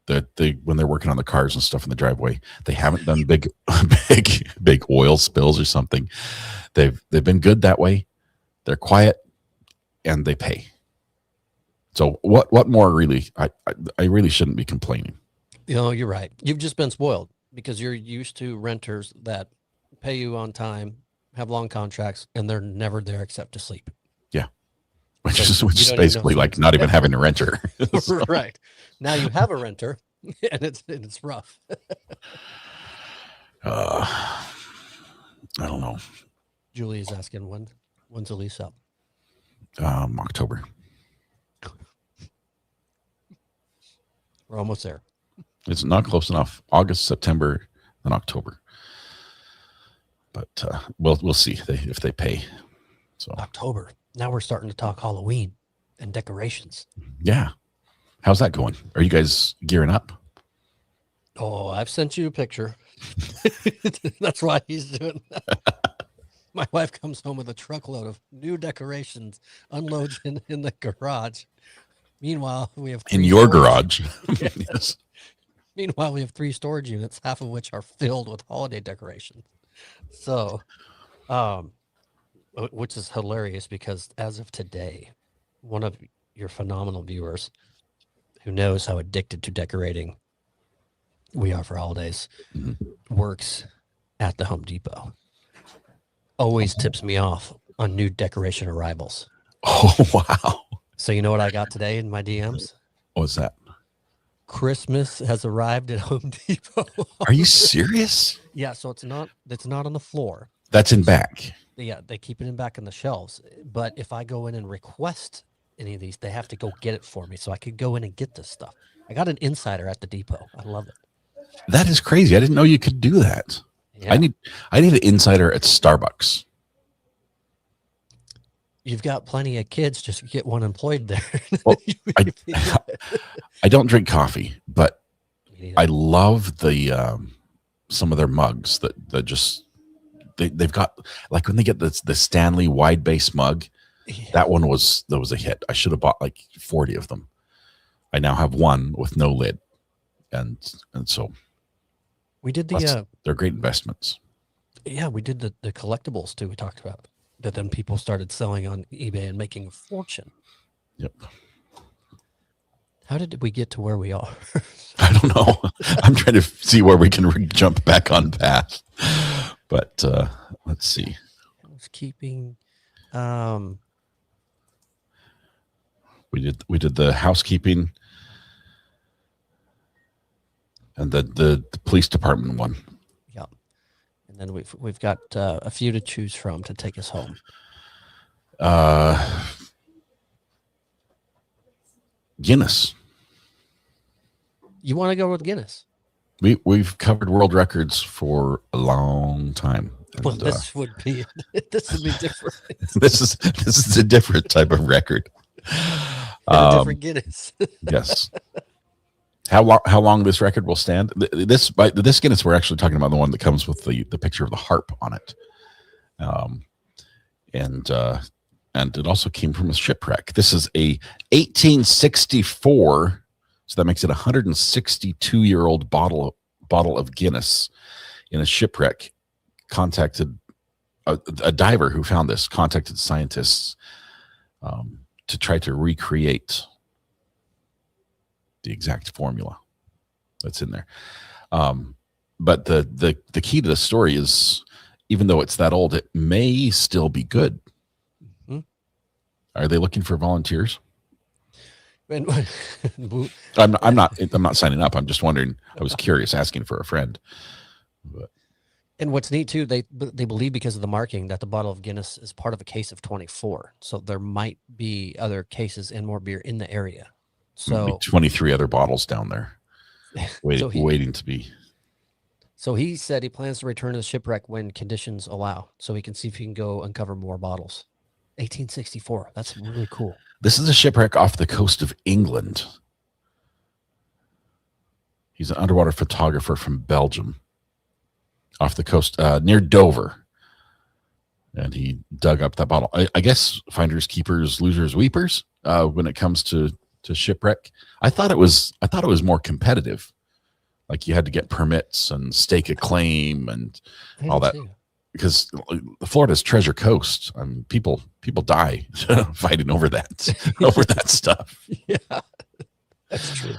When they're working on the cars and stuff in the driveway, they haven't done big oil spills or something. They've been good that way. They're quiet and they pay. So what more really? I really shouldn't be complaining. You're right. You've just been spoiled because you're used to renters that pay you on time, have long contracts, and they're never there except to sleep. Yeah. Which is basically like not even having a renter. So. Right. Now you have a renter and it's rough. I don't know. Julie is asking when's the lease up? October. We're almost there. It's not close enough. August, September, and October. But we'll see if they pay. So October. Now we're starting to talk Halloween and decorations. Yeah. How's that going? Are you guys gearing up? Oh, I've sent you a picture. That's why he's doing that. My wife comes home with a truckload of new decorations, unloads in the garage. Meanwhile, we have in your garage. Yes. Meanwhile, we have 3 storage units, half of which are filled with holiday decorations. So, which is hilarious because as of today, one of your phenomenal viewers who knows how addicted to decorating we are for holidays works at the Home Depot. Always tips me off on new decoration arrivals. Oh, wow. So you know what I got today in my DMs? What's that? Christmas has arrived at Home Depot. Are you serious? Yeah, so it's not on the floor. That's in back. Yeah, they keep it in back on the shelves. But if I go in and request any of these, they have to go get it for me. So I could go in and get this stuff. I got an insider at the depot. I love it. That is crazy. I didn't know you could do that. Yeah. I need an insider at Starbucks. You've got plenty of kids. Just get one employed there. Well, I don't drink coffee, but I love the some of their mugs that just they've got, like when they get the Stanley wide base mug. Yeah. That was a hit. I should have bought like 40 of them. I now have one with no lid, and so we did they're great investments. Yeah, we did the collectibles too. We talked about that. Then people started selling on eBay and making a fortune. Yep. How did we get to where we are? I don't know. I'm trying to see where we can jump back on path. But let's see. Housekeeping. We did the housekeeping and the police department one. Yeah, and then we've got a few to choose from to take us home. Guinness. You want to go with Guinness? We've covered world records for a long time. Well, this would be different. This is a different type of record. A different Guinness. Yes. How long this record will stand? This Guinness, we're actually talking about the one that comes with the picture of the harp on it, and it also came from a shipwreck. This is a 1864, so that makes it a 162-year-old bottle of Guinness in a shipwreck. Contacted a diver who found this. Contacted scientists to try to recreate the exact formula that's in there. But the key to the story is, even though it's that old, it may still be good. Mm-hmm. Are they looking for volunteers? I'm not signing up. I'm just wondering. I was curious, asking for a friend. But. And what's neat too, they believe, because of the marking, that the bottle of Guinness is part of a case of 24. So there might be other cases and more beer in the area. So 23 other bottles down there waiting to be. So he said he plans to return to the shipwreck when conditions allow, so he can see if he can go uncover more bottles. 1864. That's really cool. This is a shipwreck off the coast of England. He's an underwater photographer from Belgium, off the coast near Dover. And he dug up that bottle. I guess finders, keepers, losers, weepers when it comes to shipwreck. I thought it was more competitive. Like you had to get permits and stake a claim and all that. Because Florida's Treasure Coast. People die fighting over that stuff. Yeah, that's true.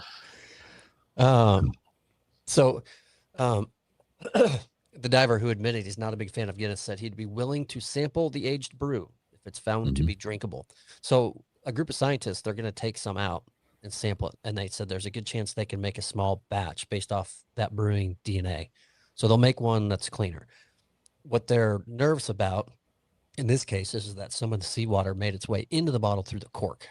The diver, who admitted he's not a big fan of Guinness, said he'd be willing to sample the aged brew if it's found to be drinkable. So a group of scientists, they're going to take some out and sample it. And they said there's a good chance they can make a small batch based off that brewing DNA. So they'll make one that's cleaner. What they're nervous about in this case is that some of the seawater made its way into the bottle through the cork,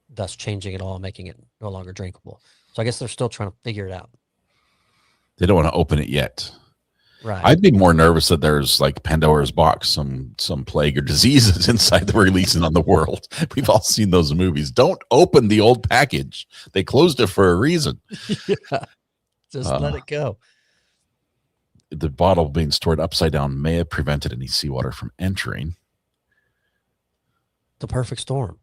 thus changing it all, making it no longer drinkable. So I guess they're still trying to figure it out. They don't want to open it yet. Right. I'd be more nervous that there's like Pandora's box, some plague or diseases inside that we're releasing on the world. We've all seen those movies. Don't open the old package. They closed it for a reason. Yeah. Just let it go. The bottle being stored upside down may have prevented any seawater from entering. The perfect storm.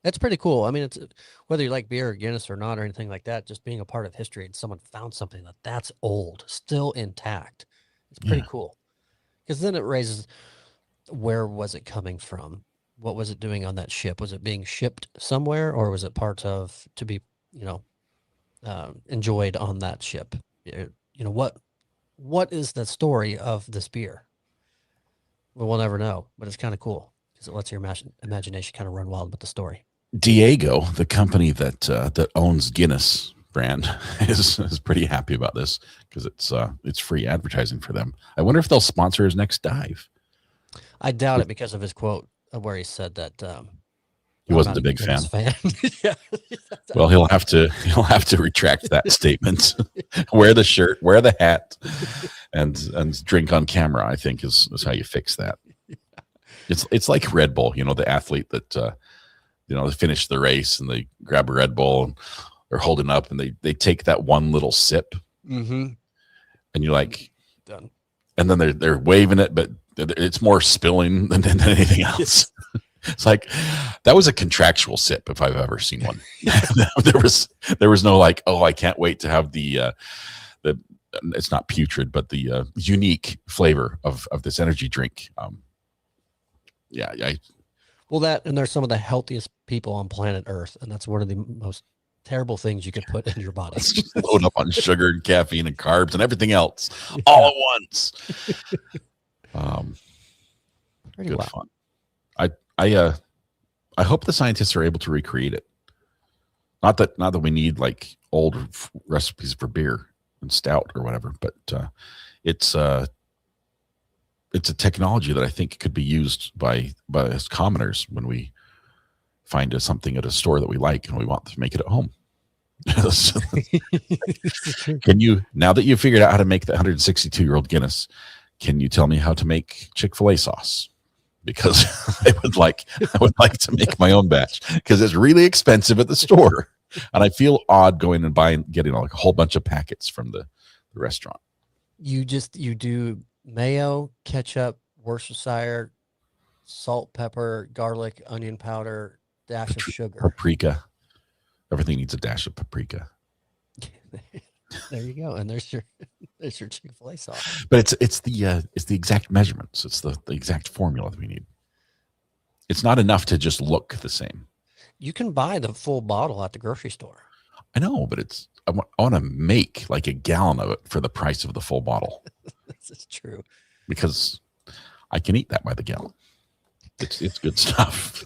That's pretty cool. I mean, it's whether you like beer or Guinness or not or anything like that, just being a part of history and someone found something that's old, still intact. It's pretty cool. Because then it raises, where was it coming from? What was it doing on that ship? Was it being shipped somewhere, or was it part of to be, enjoyed on that ship? What is the story of this beer? Well, we'll never know, but it's kind of cool because it lets your imagination kind of run wild with the story. Diego, the company that owns Guinness brand, is pretty happy about this because it's free advertising for them. I wonder if they'll sponsor his next dive. I doubt it because of his quote where he said that he wasn't a big fan. Yeah. Well, he'll have to retract that statement. Wear the shirt, wear the hat, and drink on camera, I think is how you fix that. It's like Red Bull, the athlete that they finish the race and they grab a Red Bull and they're holding up and they take that one little sip, and you're like, done. And then they're waving it, but it's more spilling than anything else. It's like that was a contractual sip if I've ever seen one. there was no like, oh, I can't wait to have the it's not putrid, but the unique flavor of this energy drink. Well, that, and they're some of the healthiest people on planet Earth, and that's one of the most terrible things you could put in your body. Load up on sugar and caffeine and carbs and everything else all at once. Pretty good well. fun. I hope the scientists are able to recreate it. Not that we need like old recipes for beer and stout or whatever, but it's a technology that I think could be used by us commoners when we find something at a store that we like and we want to make it at home. Can you, now that you've figured out how to make the 162-year-old Guinness, can you tell me how to make Chick-fil-A sauce? Because I would like to make my own batch because it's really expensive at the store. And I feel odd going and getting like a whole bunch of packets from the restaurant. You do mayo, ketchup, Worcestershire, salt, pepper, garlic, onion powder, dash of sugar, paprika. Everything needs a dash of paprika. There you go, and there's your Chick-fil-A sauce. But it's the exact measurements. It's the exact formula that we need. It's not enough to just look the same. You can buy the full bottle at the grocery store. I know, but I want to make like a gallon of it for the price of the full bottle. This is true. Because I can eat that by the gallon. It's good stuff.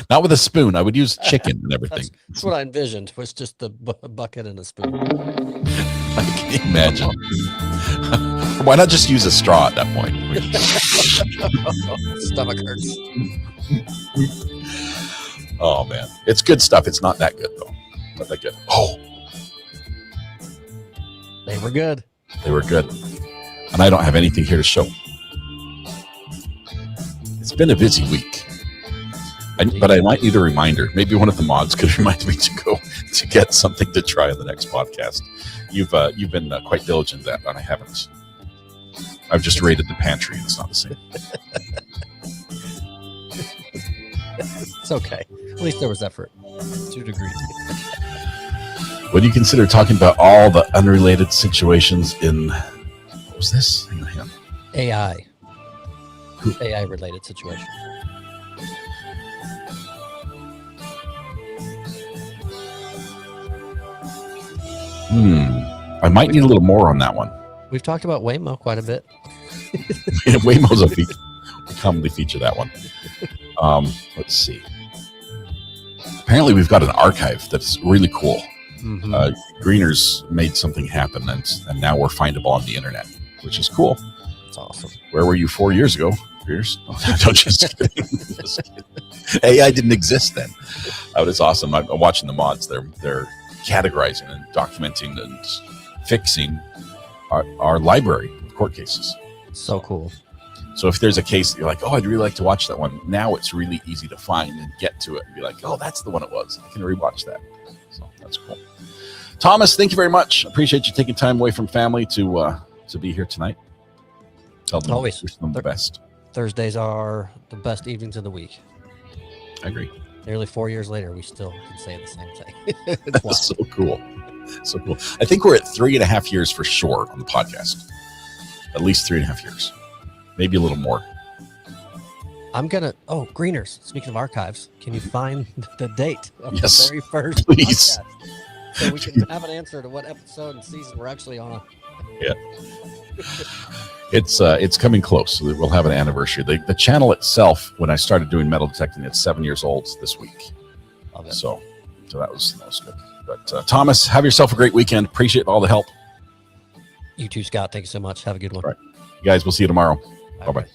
Not with a spoon. I would use chicken and everything. That's what I envisioned, was just the bucket and a spoon. I can imagine. Why not just use a straw at that point? Stomach hurts. Oh, man. It's good stuff. It's not that good, though. Not that good. Oh. They were good. They were good. And I don't have anything here to show. It's been a busy week. But I might need a reminder. Maybe one of the mods could remind me to get something to try on the next podcast. You've been quite diligent at that, and I haven't. I've just raided the pantry. It's not the same. It's okay. At least there was effort to a degree. When you consider talking about all the unrelated situations in, what was this? Hang on. AI. AI related situation. I might need a little more on that one. We've talked about Waymo quite a bit. Waymo's a feature. We commonly feature that one. Let's see. Apparently, we've got an archive that's really cool. Mm-hmm. Greeners made something happen, and now we're findable on the internet, which is cool. That's awesome. Where were you 4 years ago, Pierce? Don't just kidding. Just kidding. AI didn't exist then. That is awesome. I'm watching the mods. They're categorizing and documenting and fixing our library of court cases. So cool. So if there's a case that you're like, oh, I'd really like to watch that one, now it's really easy to find and get to it and be like, oh, that's the one it was. I can rewatch that. So that's cool. Thomas, thank you very much. Appreciate you taking time away from family to be here tonight. Tell them, always wish them the best. Thursdays are the best evenings of the week. I agree. Nearly 4 years later, we still can say the same thing. That's so cool. So cool. I think we're at 3.5 years for sure on the podcast. At least 3.5 years. Maybe a little more. Greeners, speaking of archives, can you find the date of the very first please. podcast? So we can have an answer to what episode and season we're actually on. Yeah. It's coming close. We'll have an anniversary. The channel itself, when I started doing metal detecting, it's 7 years old this week. Love it. So that was good. But Thomas, have yourself a great weekend. Appreciate all the help. You too, Scott. Thank you so much. Have a good one. All right. You guys, we'll see you tomorrow. Bye-bye.